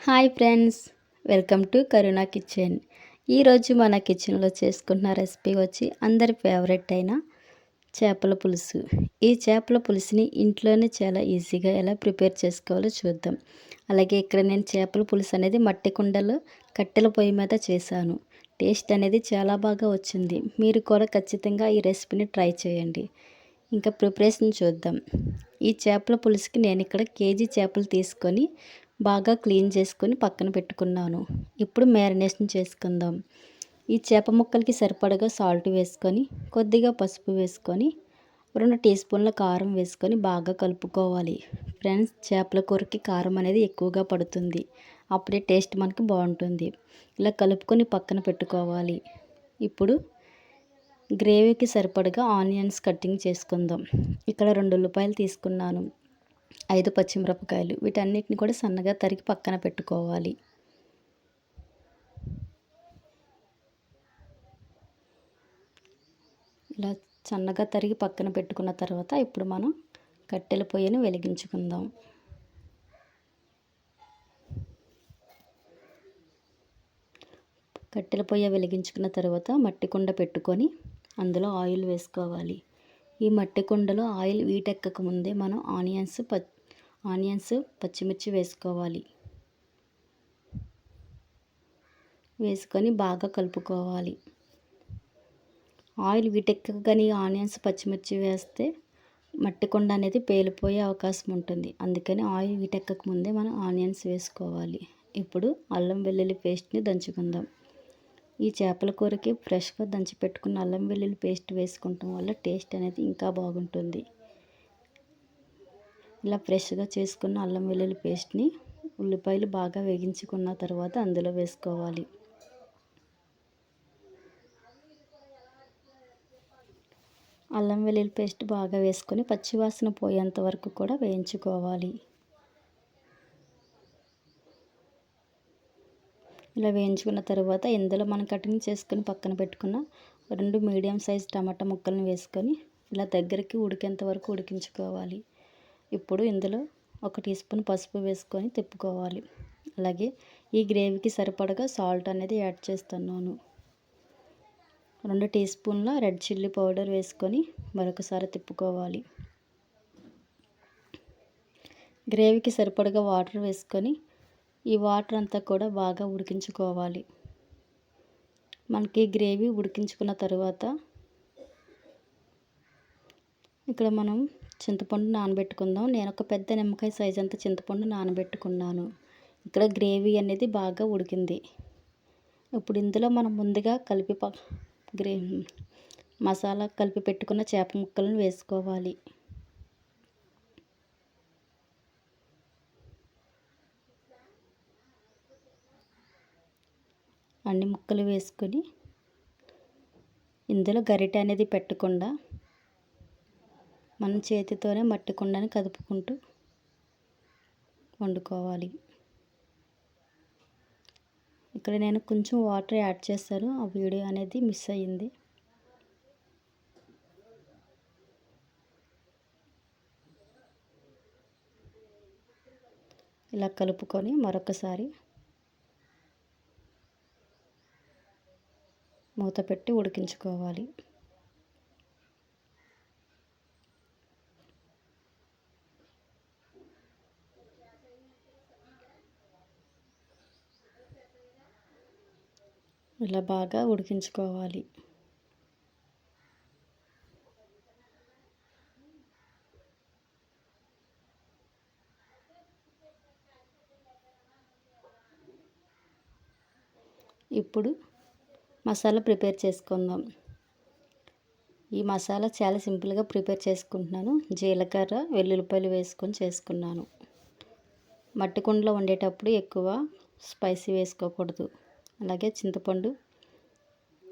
Hi friends, welcome to కరుణా kitchen. ఈరోజు మన కిచెన్లో చేసుకున్న రెసిపీ వచ్చి అందరి ఫేవరెట్ అయిన చేపల పులుసు. ఈ చేపల పులుసుని ఇంట్లోనే చాలా ఈజీగా ఎలా ప్రిపేర్ చేసుకోవాలో చూద్దాం. అలాగే ఇక్కడ నేను చేపల పులుసు అనేది మట్టి కుండలో కట్టెల పొయ్యి మీద చేశాను. టేస్ట్ అనేది చాలా బాగా వచ్చింది. మీరు కూడా ఖచ్చితంగా ఈ రెసిపీని ట్రై చేయండి. ఇంకా ప్రిపరేషన్ చూద్దాం. ఈ చేపల పులుసుకి నేను ఇక్కడ కేజీ చేపలు తీసుకొని బాగా క్లీన్ చేసుకొని పక్కన పెట్టుకున్నాను. ఇప్పుడు మ్యారినేషన్ చేసుకుందాం. ఈ చేప ముక్కలకి సరిపడగా సాల్ట్ వేసుకొని, కొద్దిగా పసుపు వేసుకొని, 2 టీ స్పూన్ల కారం వేసుకొని బాగా కలుపుకోవాలి. ఫ్రెండ్స్, చేపల కూరకి కారం అనేది ఎక్కువగా పడుతుంది. అప్పుడే టేస్ట్ మనకి బాగుంటుంది. ఇలా కలుపుకొని పక్కన పెట్టుకోవాలి. ఇప్పుడు గ్రేవీకి సరిపడగా ఆనియన్స్ కటింగ్ చేసుకుందాం. ఇక్కడ 2 ఉల్లిపాయలు తీసుకున్నాను, 5 పచ్చిమిరపకాయలు, వీటన్నిటిని కూడా సన్నగా తరిగి పక్కన పెట్టుకోవాలి. ఇలా సన్నగా తరిగి పక్కన పెట్టుకున్న తర్వాత ఇప్పుడు మనం కట్టెల పొయ్యిని వెలిగించుకుందాం. కట్టెల పొయ్యి వెలిగించుకున్న తర్వాత మట్టి కుండ పెట్టుకొని అందులో ఆయిల్ వేసుకోవాలి. ఈ మట్టి కుండలో ఆయిల్ వీటెక్కక ముందే మనం ఆనియన్స్ పచ్చిమిర్చి వేసుకోవాలి. వేసుకొని బాగా కలుపుకోవాలి. ఆయిల్ వీటెక్కగానే ఆనియన్స్ పచ్చిమిర్చి వేస్తే మట్టి కుండ అనేది పేలిపోయే అవకాశం ఉంటుంది. అందుకని ఆయిల్ వీటెక్కక ముందే మనం ఆనియన్స్ వేసుకోవాలి. ఇప్పుడు అల్లం వెల్లుల్లి పేస్ట్ని దంచుకుందాం. ఈ చేపల కూరకి ఫ్రెష్గా దంచి పెట్టుకున్న అల్లం వెల్లుల్లి పేస్ట్ వేసుకుంటాం వల్ల టేస్ట్ అనేది ఇంకా బాగుంటుంది. ఇలా ఫ్రెష్గా చేసుకున్న అల్లం వెల్లుల్లి పేస్ట్ని ఉల్లిపాయలు బాగా వేగించుకున్న తర్వాత అందులో వేసుకోవాలి. అల్లం వెల్లుల్లి పేస్ట్ బాగా వేసుకొని పచ్చివాసన పోయేంత వరకు కూడా వేయించుకోవాలి. ఇలా వేయించుకున్న తర్వాత ఇందులో మనం కటింగ్ చేసుకుని పక్కన పెట్టుకున్న 2 మీడియం సైజ్ టమాటా ముక్కలను వేసుకొని ఇలా దగ్గరికి ఉడికేంత వరకు ఉడికించుకోవాలి. ఇప్పుడు ఇందులో 1 టీ స్పూన్ పసుపు వేసుకొని తిప్పుకోవాలి. అలాగే ఈ గ్రేవీకి సరిపడగా సాల్ట్ అనేది యాడ్ చేస్తున్నాను. 2 టీ స్పూన్ల రెడ్ చిల్లీ పౌడర్ వేసుకొని మరొకసారి తిప్పుకోవాలి. గ్రేవీకి సరిపడగా వాటర్ వేసుకొని ఈ వాటర్ అంతా కూడా బాగా ఉడికించుకోవాలి. మనకి గ్రేవీ ఉడికించుకున్న తర్వాత ఇక్కడ మనం చింతపండు నానబెట్టుకుందాం. నేను ఒక పెద్ద నిమ్మకాయ సైజ్ అంత చింతపండు నానబెట్టుకున్నాను. ఇక్కడ గ్రేవీ అనేది బాగా ఉడికింది. ఇప్పుడు ఇందులో మనం ముందుగా మసాలా కలిపి పెట్టుకున్న చేప ముక్కలను వేసుకోవాలి. అన్ని ముక్కలు వేసుకొని ఇందులో గరిటె అనేది పెట్టకుండా మనం చేతితోనే మట్టి కుండని కదుపుకుంటూ వండుకోవాలి. ఇక్కడ నేను కొంచెం వాటర్ యాడ్ చేశాను, ఆ వీడియో అనేది మిస్ అయ్యింది. ఇలా కలుపుకొని మరొకసారి మూత పెట్టి ఉడికించుకోవాలి. ఇలా బాగా ఉడికించుకోవాలి. ఇప్పుడు మసాలా ప్రిపేర్ చేసుకుందాం. ఈ మసాలా చాలా సింపుల్గా ప్రిపేర్ చేసుకుంటున్నాను. జీలకర్ర, వెల్లుల్లిపాయలు వేసుకొని చేసుకున్నాను. మట్టి కుండలో వండేటప్పుడు ఎక్కువ స్పైసీ వేసుకోకూడదు. అలాగే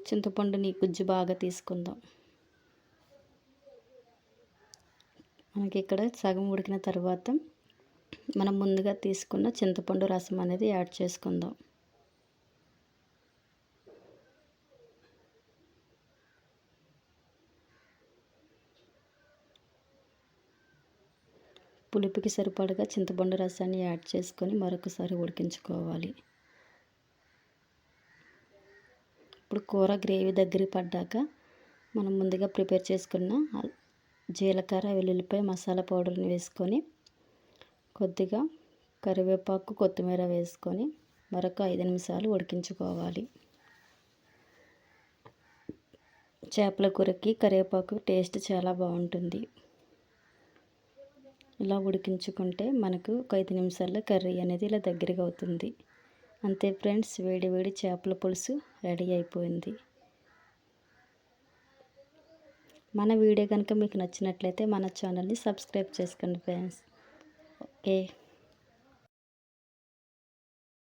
చింతపండుని గుజ్జు బాగా తీసుకుందాం. మనకి ఇక్కడ సగం ఉడికిన తర్వాత మనం ముందుగా తీసుకున్న చింతపండు రసం అనేది యాడ్ చేసుకుందాం. పులుపుకి సరిపడగా చింతపండు రసాన్ని యాడ్ చేసుకొని మరొకసారి ఉడికించుకోవాలి. ఇప్పుడు కూర గ్రేవీ దగ్గర పడ్డాక మనం ముందుగా ప్రిపేర్ చేసుకున్న జీలకర్ర వెల్లుల్లిపాయ మసాలా పౌడర్ని వేసుకొని కొద్దిగా కరివేపాకు కొత్తిమీర వేసుకొని మరొక 5 నిమిషాలు ఉడికించుకోవాలి. చేపల కూరకి కరివేపాకు టేస్ట్ చాలా బాగుంటుంది. ఇలా ఉడికించుకుంటే మనకు ఒక 5 నిమిషాల్లో కర్రీ అనేది ఇలా దగ్గరగా అవుతుంది. అంతే ఫ్రెండ్స్, వేడి వేడి చేపల పులుసు రెడీ అయిపోయింది. మన వీడియో కనుక మీకు నచ్చినట్లయితే మన ఛానల్ని సబ్స్క్రైబ్ చేసుకోండి ఫ్రెండ్స్. ఓకే.